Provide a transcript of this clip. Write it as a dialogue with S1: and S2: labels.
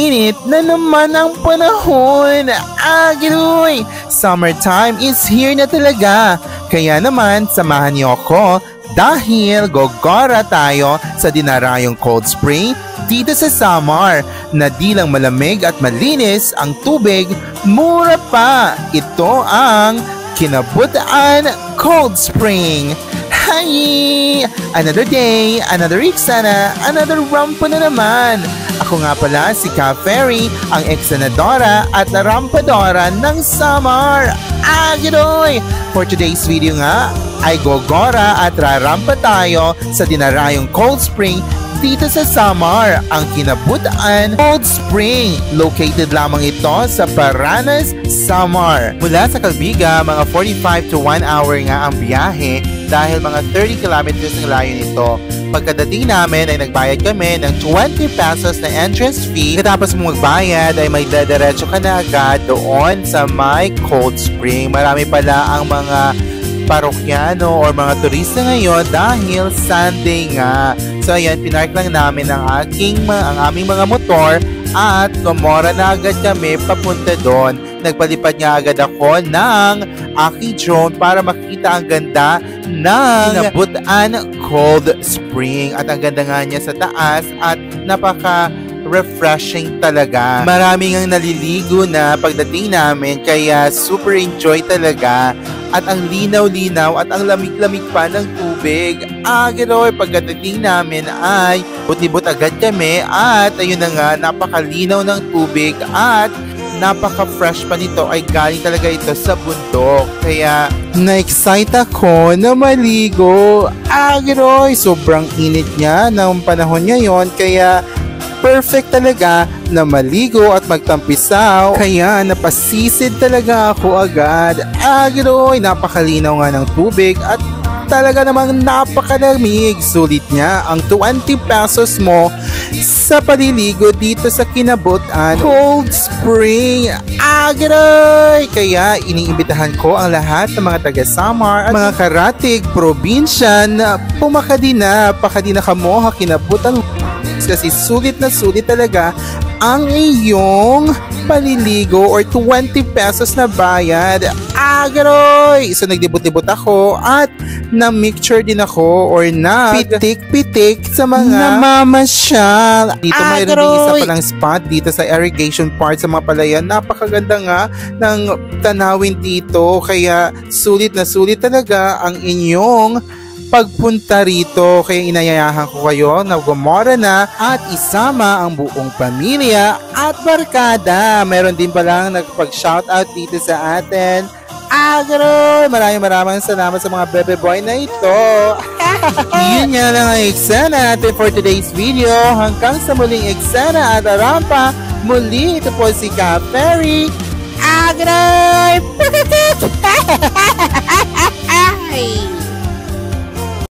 S1: Mainit na naman ang panahon. Agiroy! Summertime is here na talaga. Kaya naman, samahan niyo ako dahil gogora tayo sa dinarayong cold spring dito sa Samar na di lang malamig at malinis ang tubig, mura pa. Ito ang Kinabutaan Cold Spring. Hi! Another day, another eksena, another rampa na naman. Ako nga pala si Ka Fairy, ang eksenadora at rampadora ng Samar. Agiroy! For today's video nga, ay gogora at rarampa tayo sa dinarayong cold spring dito sa Samar, ang Kinabutaan Cold Spring. Located lamang ito sa Paranas, Samar. Mula sa Calbiga, mga 45 to 1 hour nga ang biyahe dahil mga 30 kilometers ang layo nito. Pagkadating namin ay nagbayad kami ng 20 pesos na entrance fee. Katapos mong magbayad ay may dadiretso ka na agad doon sa my cold spring. Marami pala ang mga parokyano or mga turista ngayon dahil Sunday nga. So ayan, pinark lang namin ang aming mga motor at gumora na agad kami papunta doon. Nagpalipad nga agad ako ng aking drone para makita ang ganda ng Kinabutaan Cold Spring. At ang ganda nga niya sa taas at napaka-refreshing talaga. Maraming ang naliligo na pagdating namin kaya super enjoy talaga. At ang linaw-linaw at ang lamig-lamig pa ng tubig. Gano'n, pagdating namin ay buti-but agad kami at ayun na nga, napakalinaw ng tubig at napaka-fresh pa nito, ay galing talaga ito sa bundok. Kaya na-excite ako na maligo. Gano'n, sobrang init niya ng panahon ngayon kaya perfect talaga na maligo at magtampisaw. Kaya napasisid talaga ako agad. Gano'n, napakalinaw nga ng tubig at talaga namang napakalamig. Sulit niya ang 20 pesos mo sa paliligo dito sa Kinabutaan Cold Spring. Gano'n! Kaya iniimbitahan ko ang lahat ng mga taga-Samar at mga karatig probinsya na pumakadi na kamo Kinabutan, kasi sulit na sulit talaga ang iyong paliligo or 20 pesos na bayad. Gano'n! So nagdibot-dibot ako at na-mixture din ako or pitik-pitik sa mga namamasyal. Dito mayroon din isa palang spot dito sa irrigation part sa mga palayan. Napakaganda nga ng tanawin dito. Kaya sulit na sulit talaga ang inyong pagpunta rito. Kaya inayayahan ko kayo na gumora na at isama ang buong pamilya at barkada. Meron din palang nagpag-shoutout dito sa atin. Gano'n! Maraming salamat sa mga bebe boy na ito. Yun nga lang ang eksena natin for today's video. Hanggang sa muling eksena at rampa, muli ito po si Ka Fairy. Gano'n!